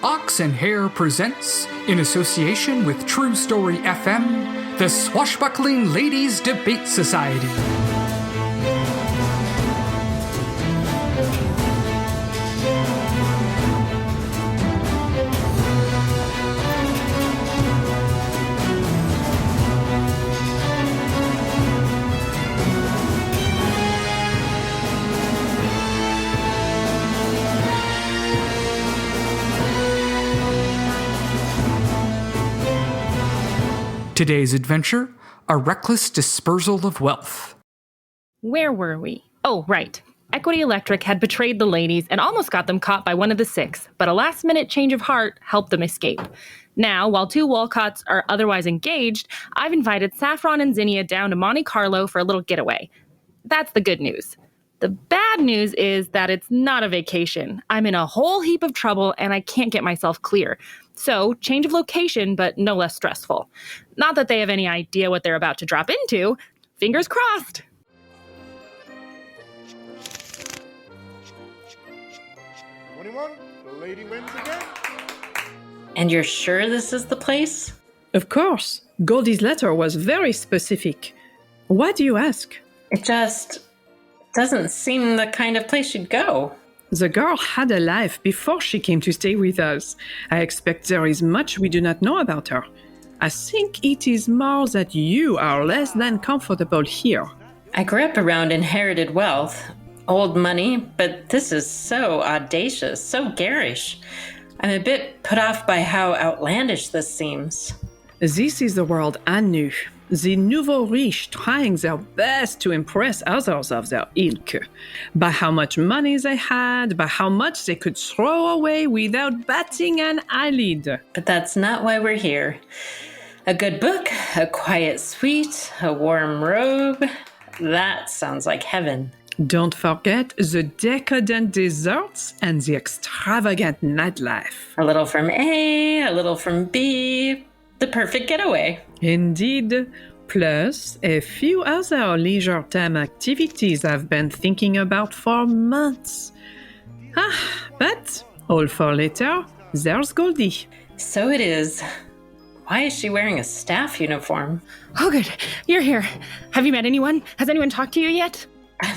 Ox Hare presents, in association with True Story FM, the Swashbuckling Ladies Debate Society. Today's adventure, a reckless dispersal of wealth. Where were we? Oh, right. Equity Electric had betrayed the ladies and almost got them caught by one of the six, but a last-minute change of heart helped them escape. Now, while two Walcotts are otherwise engaged, I've invited Saffron and Zinnia down to Monte Carlo for a little getaway. That's the good news. The bad news is that it's not a vacation. I'm in a whole heap of trouble and I can't get myself clear. So, change of location, but no less stressful. Not that they have any idea what they're about to drop into. Fingers crossed. The lady wins again. And you're sure this is the place? Of course. Goldie's letter was very specific. Why do you ask? It just doesn't seem the kind of place you'd go. The girl had a life before she came to stay with us. I expect there is much we do not know about her. I think it is more that you are less than comfortable here. I grew up around inherited wealth, old money, but this is so audacious, so garish. I'm a bit put off by how outlandish this seems. This is the world I knew. The nouveau riche trying their best to impress others of their ilk. By how much money they had, by how much they could throw away without batting an eyelid. But that's not why we're here. A good book, a quiet suite, a warm robe. That sounds like heaven. Don't forget the decadent desserts and the extravagant nightlife. A little from A, a little from B. The perfect getaway. Indeed. Plus, a few other leisure time activities I've been thinking about for months. But all for later, there's Goldie. So it is. Why is she wearing a staff uniform? Oh, good. You're here. Have you met anyone? Has anyone talked to you yet?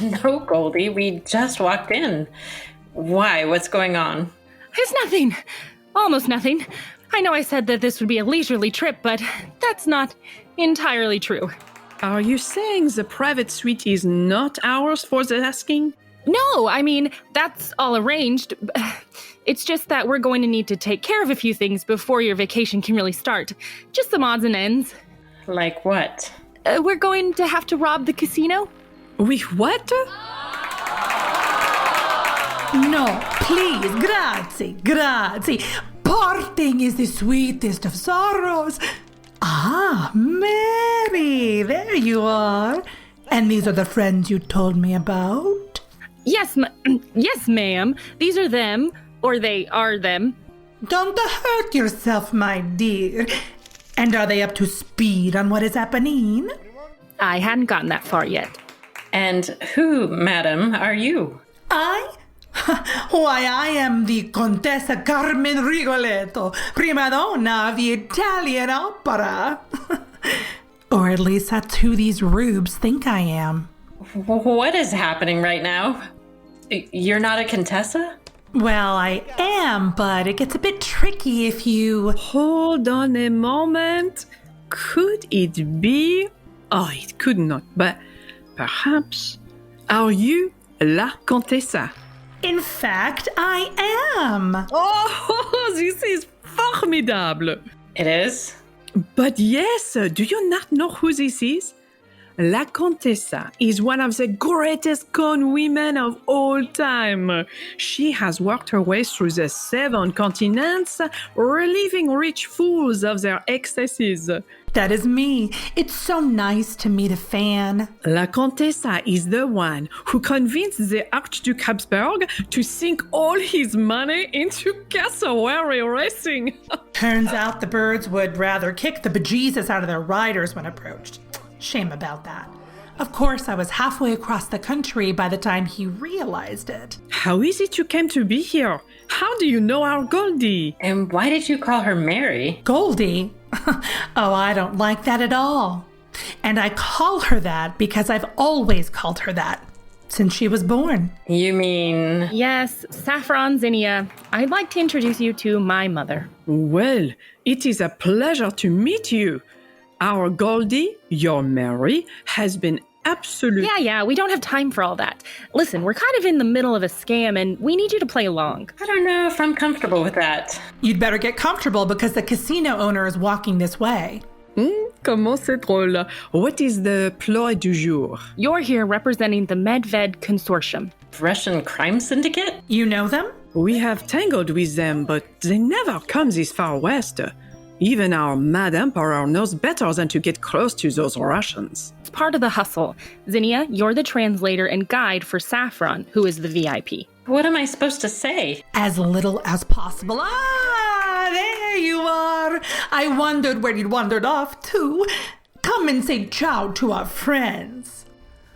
No, Goldie. We just walked in. Why? What's going on? It's nothing. Almost nothing. I know I said that this would be a leisurely trip, but that's not entirely true. Are you saying the private suite is not ours for the asking? No, I mean, that's all arranged. It's just that we're going to need to take care of a few things before your vacation can really start. Just some odds and ends. Like what? We're going to have to rob the casino. With what? No, please, grazie. Parting is the sweetest of sorrows. Ah, Mary, there you are. And these are the friends you told me about? Yes, ma'am. These are them, or they are them. Don't hurt yourself, my dear. And are they up to speed on what is happening? I hadn't gotten that far yet. And who, madam, are you? I? Why, I am the Contessa Carmen Rigoletto, prima donna of the Italian opera. Or at least that's who these rubes think I am. What is happening right now? You're not a Contessa? Well, I am, but it gets a bit tricky if you... Hold on a moment. Could it be? Oh, it could not, but perhaps. Are you La Contessa? In fact, I am. Oh, this is formidable. It is? But yes, do you not know who this is? La Contessa is one of the greatest con women of all time. She has worked her way through the 7 continents, relieving rich fools of their excesses. That is me. It's so nice to meet a fan. La Contessa is the one who convinced the Archduke Habsburg to sink all his money into cassowary racing. Turns out the birds would rather kick the bejesus out of their riders when approached. Shame about that. Of course, I was halfway across the country by the time he realized it. How is it you came to be here? How do you know our Goldie? And why did you call her Mary? Goldie? Oh, I don't like that at all. And I call her that because I've always called her that since she was born. You mean... Yes, Saffron Zinnia. I'd like to introduce you to my mother. Well, it is a pleasure to meet you. Our Goldie, your Mary, has been absolutely... Yeah, we don't have time for all that. Listen, we're kind of in the middle of a scam and we need you to play along. I don't know if I'm comfortable with that. You'd better get comfortable because the casino owner is walking this way. Comment c'est drôle. What is the ploy du jour? You're here representing the Medved Consortium. Russian crime syndicate? You know them? We have tangled with them, but they never come this far west. Even our Mad Emperor knows better than to get close to those Russians. It's part of the hustle. Zinnia, you're the translator and guide for Saffron, who is the VIP. What am I supposed to say? As little as possible. Ah, there you are. I wondered where you'd wandered off to. Come and say ciao to our friends.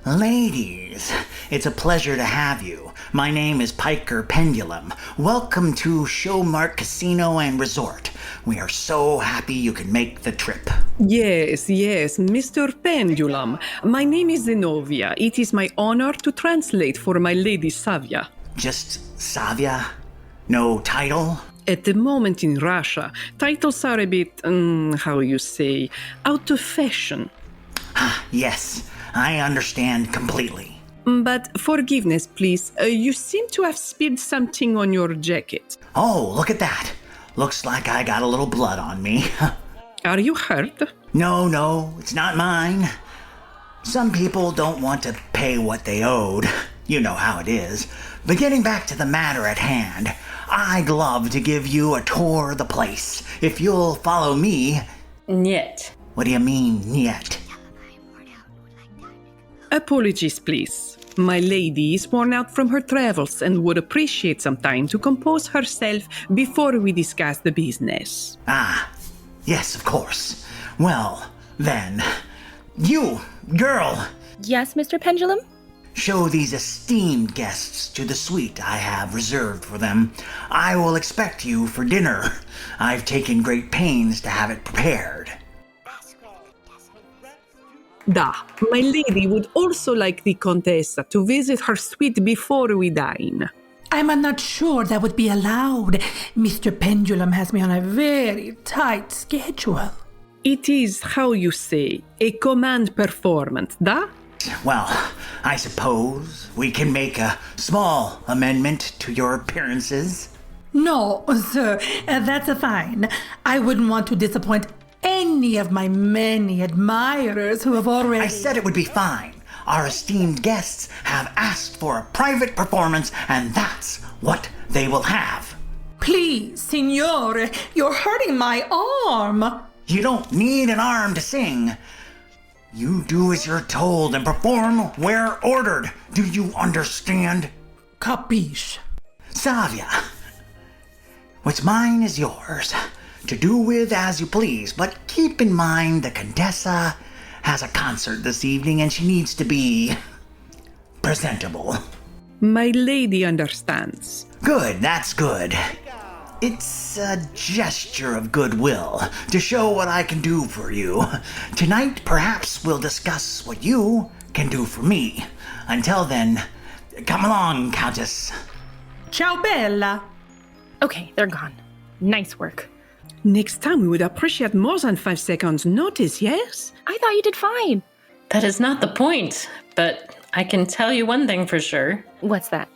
Ladies, it's a pleasure to have you. My name is Piker Pendulum. Welcome to Showmark Casino and Resort. We are so happy you can make the trip. Yes, Mr. Pendulum. My name is Zenobia. It is my honor to translate for my lady Savia. Just Savia? No title? At the moment in Russia, titles are a bit, how you say, out of fashion. Yes, I understand completely. But forgiveness, please. You seem to have spilled something on your jacket. Oh, look at that. Looks like I got a little blood on me. Are you hurt? No, it's not mine. Some people don't want to pay what they owed. You know how it is. But getting back to the matter at hand, I'd love to give you a tour of the place. If you'll follow me... Niet. What do you mean, yet? Apologies, please. My lady is worn out from her travels and would appreciate some time to compose herself before we discuss the business. Ah, yes, of course. Well, then, you, girl, Yes, Mr. Pendulum? show these esteemed guests to the suite I have reserved for them. I will expect you for dinner. I've taken great pains to have it prepared. My lady would also like the Contessa to visit her suite before we dine. I'm not sure that would be allowed. Mr. Pendulum has me on a very tight schedule. It is, how you say, a command performance, da? Well, I suppose we can make a small amendment to your appearances. No, sir, that's fine. I wouldn't want to disappoint any of my many admirers who have already... I said it would be fine. Our esteemed guests have asked for a private performance, and that's what they will have. Please, signore, you're hurting my arm. You don't need an arm to sing. You do as you're told and perform where ordered. Do you understand? Capiche. Savia, what's mine is yours. To do with as you please, but keep in mind the Contessa has a concert this evening and she needs to be presentable. My lady understands. Good, that's good. It's a gesture of goodwill to show what I can do for you. Tonight, perhaps we'll discuss what you can do for me. Until then, come along, Countess. Ciao, Bella. Okay, they're gone. Nice work. Next time we would appreciate more than 5 seconds notice, yes? I thought you did fine. That is not the point, but I can tell you one thing for sure. What's that?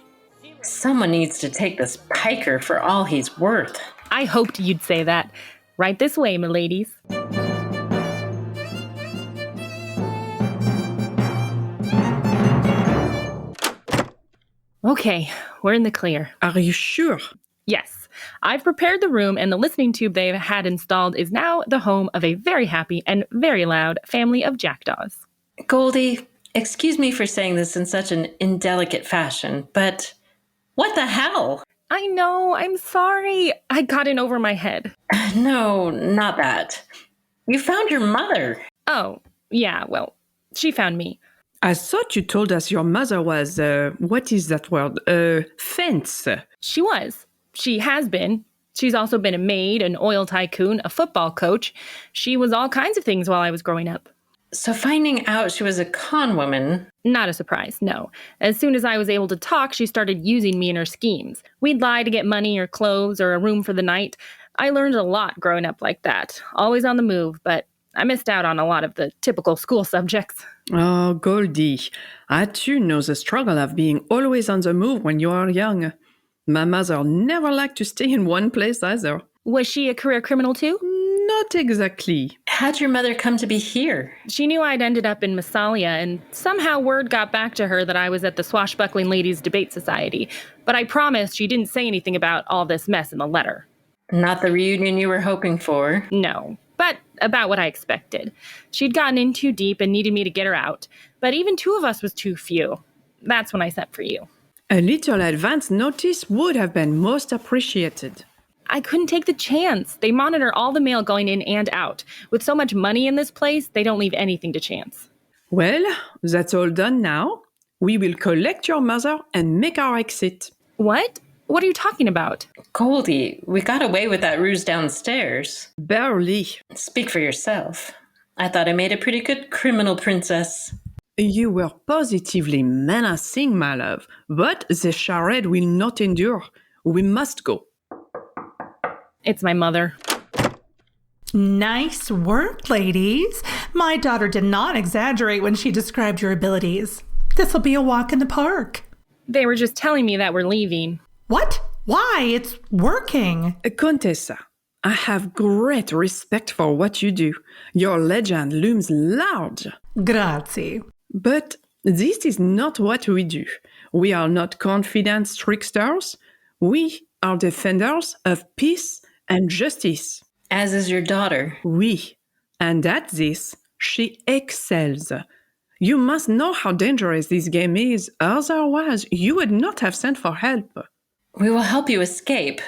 Someone needs to take this piker for all he's worth. I hoped you'd say that. Right this way, miladies. Okay, we're in the clear. Are you sure? Yes, I've prepared the room, and the listening tube they've had installed is now the home of a very happy and very loud family of jackdaws. Goldie, excuse me for saying this in such an indelicate fashion, but what the hell? I know, I'm sorry. I got in over my head. No, not that. You found your mother. Oh, yeah, well, she found me. I thought you told us your mother was, what is that word? Fence. She was. She has been. She's also been a maid, an oil tycoon, a football coach. She was all kinds of things while I was growing up. So finding out she was a con woman. Not a surprise, no. As soon as I was able to talk, she started using me in her schemes. We'd lie to get money or clothes or a room for the night. I learned a lot growing up like that, always on the move, but I missed out on a lot of the typical school subjects. Oh, Goldie, I too know the struggle of being always on the move when you are young. My mother never liked to stay in one place either. Was she a career criminal too? Not exactly. How'd your mother come to be here? She knew I'd ended up in Massalia, and somehow word got back to her that I was at the Swashbuckling Ladies Debate Society. But I promised she didn't say anything about all this mess in the letter. Not the reunion you were hoping for. No, but about what I expected. She'd gotten in too deep and needed me to get her out. But even two of us was too few. That's when I sent for you. A little advance notice would have been most appreciated. I couldn't take the chance. They monitor all the mail going in and out. With so much money in this place, they don't leave anything to chance. Well, that's all done now. We will collect your mother and make our exit. What? What are you talking about? Goldie, we got away with that ruse downstairs. Barely. Speak for yourself. I thought I made a pretty good criminal princess. You were positively menacing, my love, but the charade will not endure. We must go. It's my mother. Nice work, ladies. My daughter did not exaggerate when she described your abilities. This'll be a walk in the park. They were just telling me that we're leaving. What? Why? It's working. Contessa, I have great respect for what you do. Your legend looms large. Grazie. But this is not what we do. We are not confident tricksters. We are defenders of peace and justice. As is your daughter. Oui, and at this, she excels. You must know how dangerous this game is, otherwise you would not have sent for help. We will help you escape,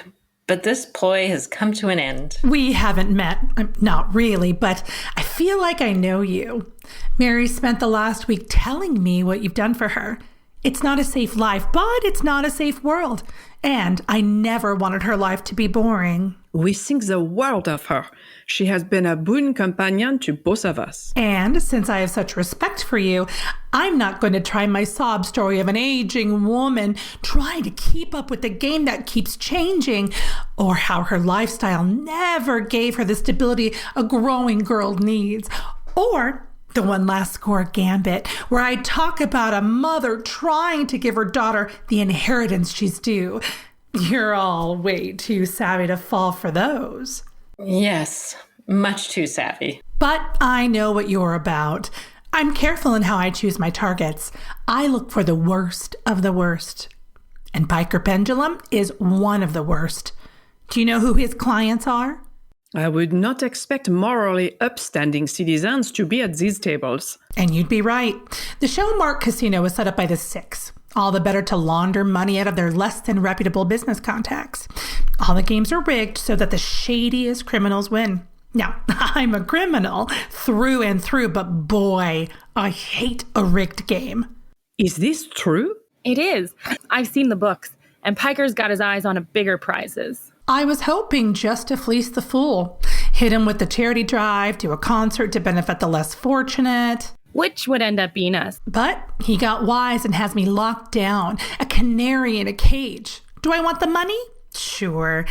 but this ploy has come to an end. We haven't met. Not really, but I feel like I know you. Mary spent the last week telling me what you've done for her. It's not a safe life, but it's not a safe world. And I never wanted her life to be boring. We think the world of her. She has been a boon companion to both of us. And since I have such respect for you, I'm not going to try my sob story of an aging woman trying to keep up with the game that keeps changing, or how her lifestyle never gave her the stability a growing girl needs, or the one last score gambit where I talk about a mother trying to give her daughter the inheritance she's due. You're all way too savvy to fall for those. Yes, much too savvy. But I know what you're about. I'm careful in how I choose my targets. I look for the worst of the worst. And Piker Pendulum is one of the worst. Do you know who his clients are? I would not expect morally upstanding citizens to be at these tables. And you'd be right. The Showmark Casino was set up by the Six, all the better to launder money out of their less than reputable business contacts. All the games are rigged so that the shadiest criminals win. Now, I'm a criminal through and through, but boy, I hate a rigged game. Is this true? It is. I've seen the books, and Piker's got his eyes on bigger prizes. I was hoping just to fleece the fool. Hit him with the charity drive, do a concert to benefit the less fortunate. Which would end up being us. But he got wise and has me locked down, a canary in a cage. Do I want the money? Sure.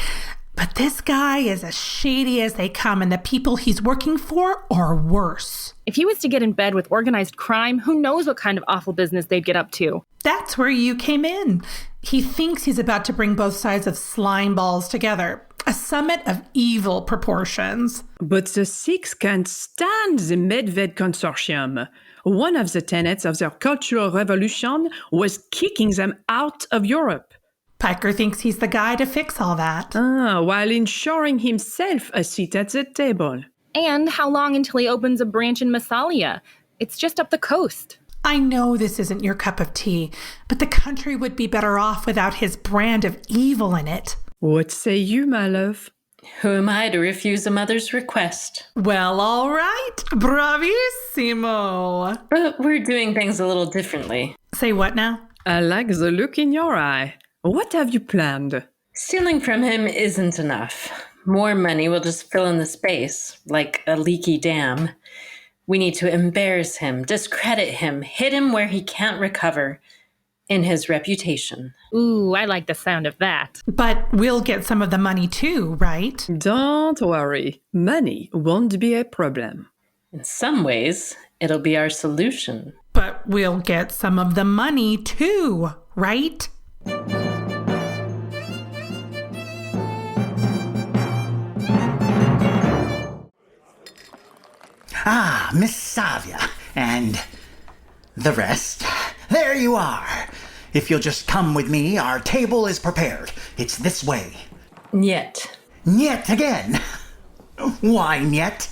But this guy is as shady as they come, and the people he's working for are worse. If he was to get in bed with organized crime, who knows what kind of awful business they'd get up to. That's where you came in. He thinks he's about to bring both sides of slime balls together. A summit of evil proportions. But the Six can't stand the Medved Consortium. One of the tenets of their cultural revolution was kicking them out of Europe. Piker thinks he's the guy to fix all that. While ensuring himself a seat at the table. And how long until he opens a branch in Massalia? It's just up the coast. I know this isn't your cup of tea, but the country would be better off without his brand of evil in it. What say you, my love? Who am I to refuse a mother's request? Well, all right. Bravissimo. But we're doing things a little differently. Say what now? I like the look in your eye. What have you planned? Stealing from him isn't enough. More money will just fill in the space, like a leaky dam. We need to embarrass him, discredit him, hit him where he can't recover. In his reputation. Ooh, I like the sound of that. But we'll get some of the money too, right? Don't worry. Money won't be a problem. In some ways, it'll be our solution. But we'll get some of the money too, right? Ah, Miss Savia, and the rest. There you are. If you'll just come with me, our table is prepared. It's this way. Niet. Niet again. Why niet?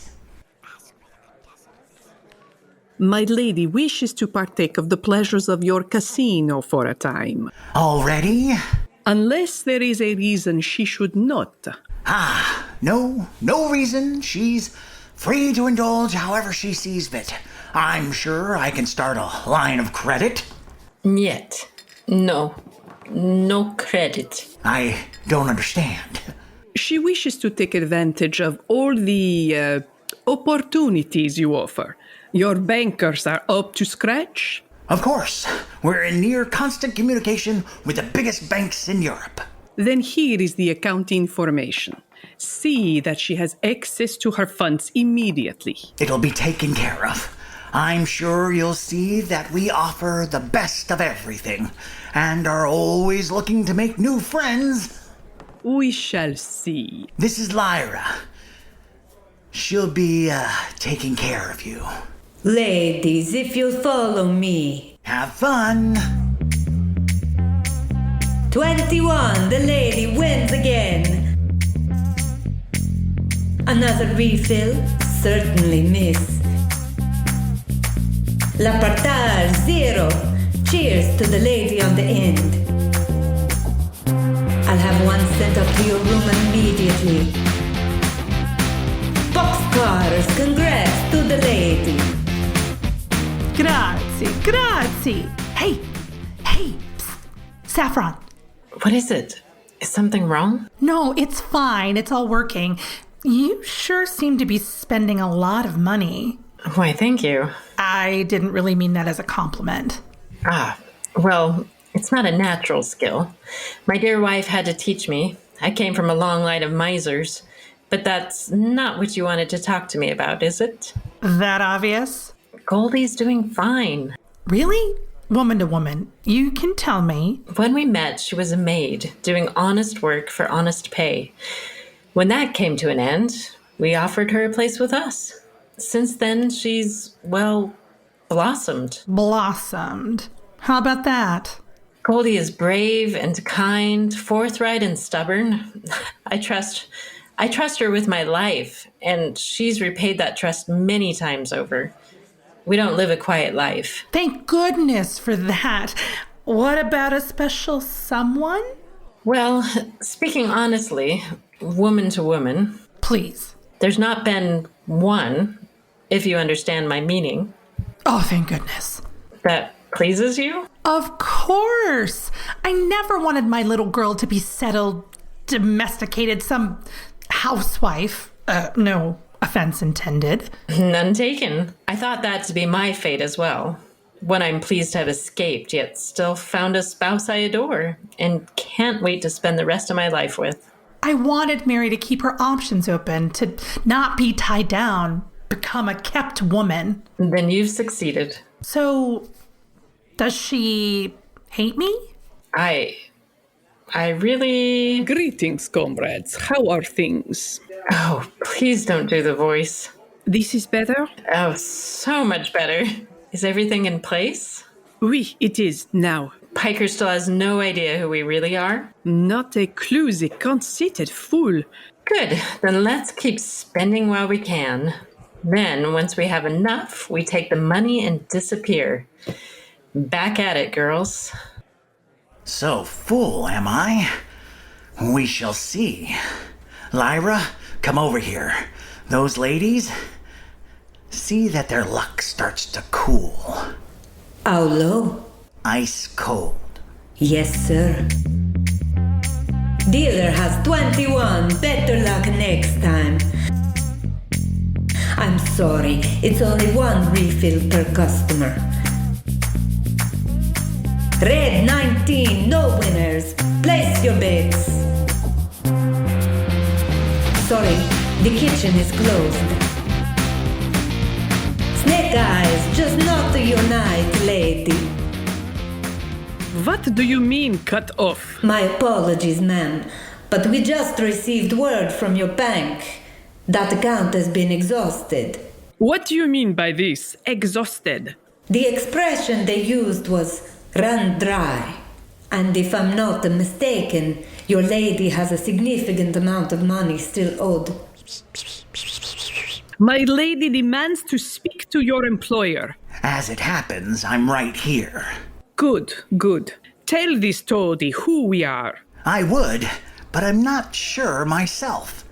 My lady wishes to partake of the pleasures of your casino for a time. Already? Unless there is a reason she should not. No reason. She's free to indulge however she sees fit. I'm sure I can start a line of credit. Niet. No. No credit. I don't understand. She wishes to take advantage of all the opportunities you offer. Your bankers are up to scratch? Of course. We're in near constant communication with the biggest banks in Europe. Then here is the account information. See that she has access to her funds immediately. It'll be taken care of. I'm sure you'll see that we offer the best of everything and are always looking to make new friends. We shall see. This is Lyra. She'll be taking care of you. Ladies, if you'll follow me. Have fun. 21, the lady wins again. Another refill? Certainly, miss. La partage, 0. Cheers to the lady on the end. I'll have one sent up to your room immediately. Boxcars, congrats to the lady. Grazie. Hey, psst. Saffron. What is it? Is something wrong? No, it's fine. It's all working. You sure seem to be spending a lot of money. Why, thank you. I didn't really mean that as a compliment. Well, it's not a natural skill. My dear wife had to teach me. I came from a long line of misers. But that's not what you wanted to talk to me about, is it? That obvious? Goldie's doing fine. Really? Woman to woman, you can tell me. When we met, she was a maid, doing honest work for honest pay. When that came to an end, we offered her a place with us. Since then, she's, well, blossomed. Blossomed. How about that? Goldie is brave and kind, forthright and stubborn. I trust her with my life, and she's repaid that trust many times over. We don't live a quiet life. Thank goodness for that. What about a special someone? Well, speaking honestly, woman to woman, Please. there's not been one, if you understand my meaning, Oh, thank goodness. that pleases you. Of course. I never wanted my little girl to be settled, domesticated, some housewife. No offense intended. None taken. I thought that to be my fate as well. One I'm pleased to have escaped, yet still found a spouse I adore, and can't wait to spend the rest of my life with. I wanted Mary to keep her options open, to not be tied down, become a kept woman. Then you've succeeded. So, does she hate me? I really... Greetings, comrades. How are things? Oh, please don't do the voice. This is better? Oh, so much better. Is everything in place? Oui, it is now. Piker still has no idea who we really are? Not a clue, the conceited fool. Good, then let's keep spending while we can. Then, once we have enough, we take the money and disappear. Back at it, girls. So full, am I? We shall see. Lyra, come over here. Those ladies, see that their luck starts to cool. How low? Ice cold. Yes, sir. Dealer has 21. Better luck next time. I'm sorry, it's only one refill per customer. Red 19, no winners. Place your bets. Sorry, the kitchen is closed. Snake eyes, just not your night, lady. What do you mean, cut off? My apologies, ma'am, but we just received word from your bank. That account has been exhausted. What do you mean by this? Exhausted? The expression they used was run dry. And if I'm not mistaken, your lady has a significant amount of money still owed. My lady demands to speak to your employer. As it happens, I'm right here. Good, good. Tell this toady who we are. I would, but I'm not sure myself.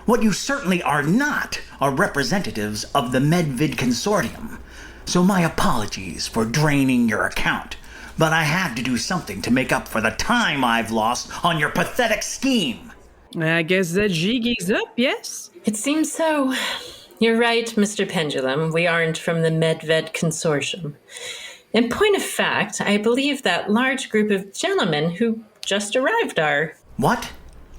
What you certainly are not are representatives of the Medvid Consortium. So my apologies for draining your account, but I had to do something to make up for the time I've lost on your pathetic scheme. I guess the jig is up, yes? It seems so. You're right, Mr. Pendulum. We aren't from the Medved Consortium. In point of fact, I believe that large group of gentlemen who just arrived are. What?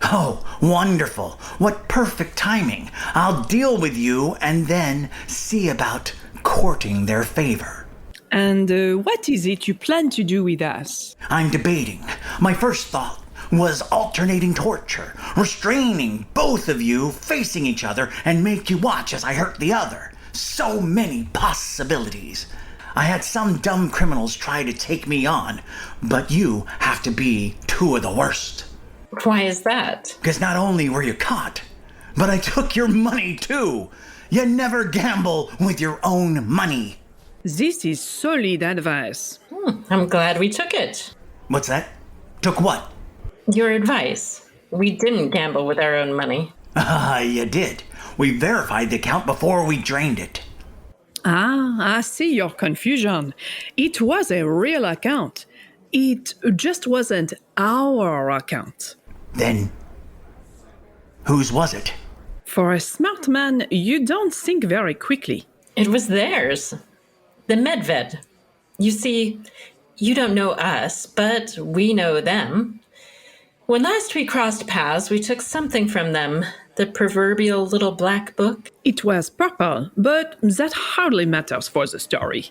Oh, wonderful. What perfect timing. I'll deal with you and then see about courting their favor. And what is it you plan to do with us? I'm debating. My first thought was alternating torture, restraining both of you facing each other and make you watch as I hurt the other. So many possibilities. I had some dumb criminals try to take me on, but you have to be two of the worst. Why is that? Because not only were you caught, but I took your money too. You never gamble with your own money. This is solid advice. I'm glad we took it. What's that? Took what? Your advice. We didn't gamble with our own money. You did. We verified the account before we drained it. Ah, I see your confusion. It was a real account. It just wasn't our account. Then, whose was it? For a smart man, you don't think very quickly. It was theirs. The Medved. You see, you don't know us, but we know them. When last we crossed paths, we took something from them. The proverbial little black book. It was purple, but that hardly matters for the story.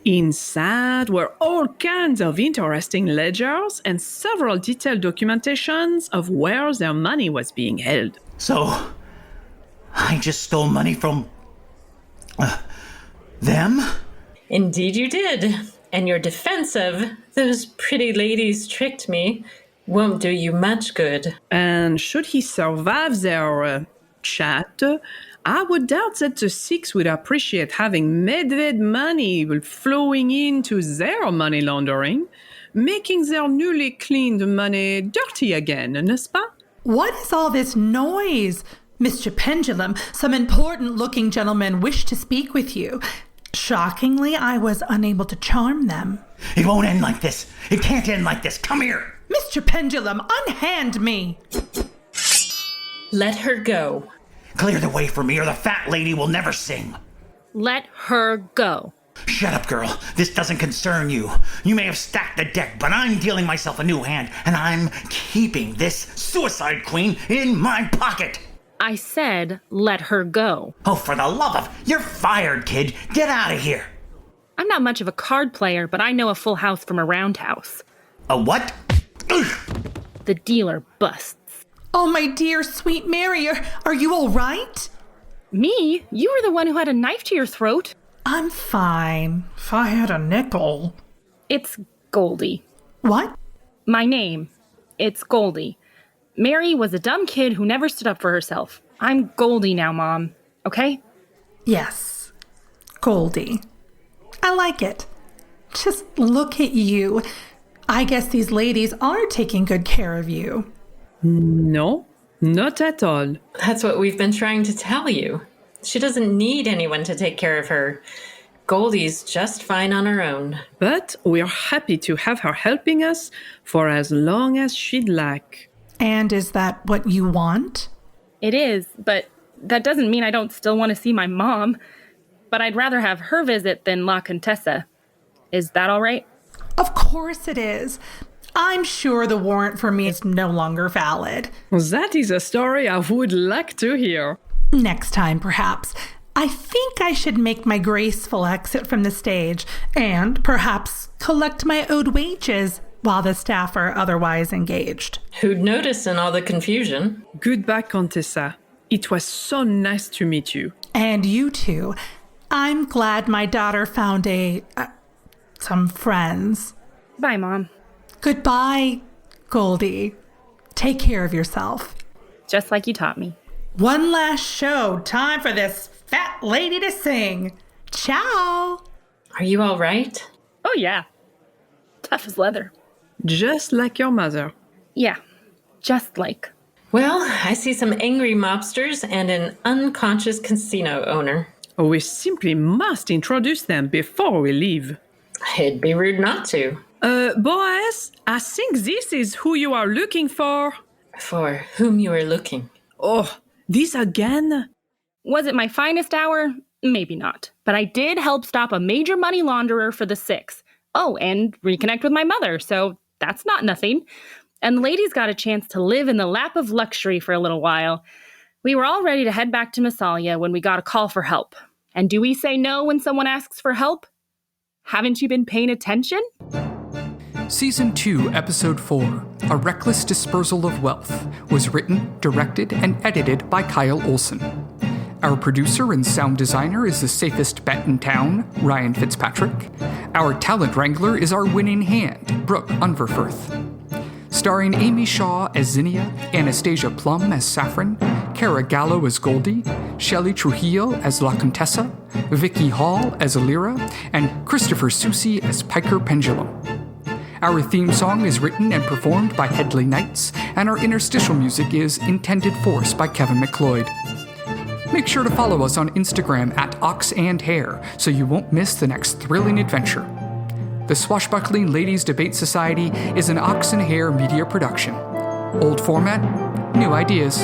Inside were all kinds of interesting ledgers and several detailed documentations of where their money was being held. So, I just stole money from them? Indeed you did. And your defense of "those pretty ladies tricked me" won't do you much good. And should he survive their chat, I would doubt that the Six would appreciate having Medved money flowing into their money laundering, making their newly cleaned money dirty again, n'est-ce pas? What is all this noise? Mr. Pendulum, some important-looking gentlemen wish to speak with you. Shockingly, I was unable to charm them. It won't end like this. It can't end like this. Come here. Mr. Pendulum, unhand me! Let her go. Clear the way for me or the fat lady will never sing. Let her go. Shut up, girl. This doesn't concern you. You may have stacked the deck, but I'm dealing myself a new hand, and I'm keeping this suicide queen in my pocket. I said, let her go. Oh, for the love of... You're fired, kid. Get out of here. I'm not much of a card player, but I know a full house from a roundhouse. A what? Ugh. The dealer busts. Oh, my dear sweet Mary, are you all right? Me? You were the one who had a knife to your throat. I'm fine. If I had a nickel. It's Goldie. What? My name. It's Goldie. Mary was a dumb kid who never stood up for herself. I'm Goldie now, Mom. Okay? Yes. Goldie. I like it. Just look at you. I guess these ladies are taking good care of you. No, Not at all. That's what we've been trying to tell you. She doesn't need anyone to take care of her. Goldie's just fine on her own. But we're happy to have her helping us for as long as she'd like. And is that what you want? It is, but that doesn't mean I don't still want to see my mom. But I'd rather have her visit than La Contessa. Is that all right? Of course it is. I'm sure the warrant for me is no longer valid. That is a story I would like to hear. Next time, perhaps. I think I should make my graceful exit from the stage and perhaps collect my owed wages while the staff are otherwise engaged. Who'd notice in all the confusion? Goodbye, Contessa. It was so nice to meet you. And you too. I'm glad my daughter found some friends. Bye, Mom. Goodbye, Goldie. Take care of yourself. Just like you taught me. One last show. Time for this fat lady to sing. Ciao. Are you all right? Oh, yeah. Tough as leather. Just like your mother. Yeah, just like. Well, I see some angry mobsters and an unconscious casino owner. We simply must introduce them before we leave. It'd be rude not to. Boaz, I think this is who you are looking for. For whom you are looking. Oh, this again? Was it my finest hour? Maybe not. But I did help stop a major money launderer for the 6. Oh, and reconnect with my mother, so that's not nothing. And the ladies got a chance to live in the lap of luxury for a little while. We were all ready to head back to Massalia when we got a call for help. And do we say no when someone asks for help? Haven't you been paying attention? Season 2, Episode 4, A Reckless Dispersal of Wealth, was written, directed, and edited by Kyle Olson. Our producer and sound designer is the safest bet in town, Ryan Fitzpatrick. Our talent wrangler is our winning hand, Brooke Unverfirth. Starring Amy Shaw as Zinnia, Anastasia Plum as Saffron, Cara Gallo as Goldie, Shelley Trujillo as La Contessa, Vicky Hall as Alira, and Christopher Susi as Piker Pendulum. Our theme song is written and performed by Headley Knights, and our interstitial music is Intended Force by Kevin McLeod. Make sure to follow us on Instagram at Ox Hare so you won't miss the next thrilling adventure. The Swashbuckling Ladies Debate Society is an Ox Hare media production. Old format, new ideas.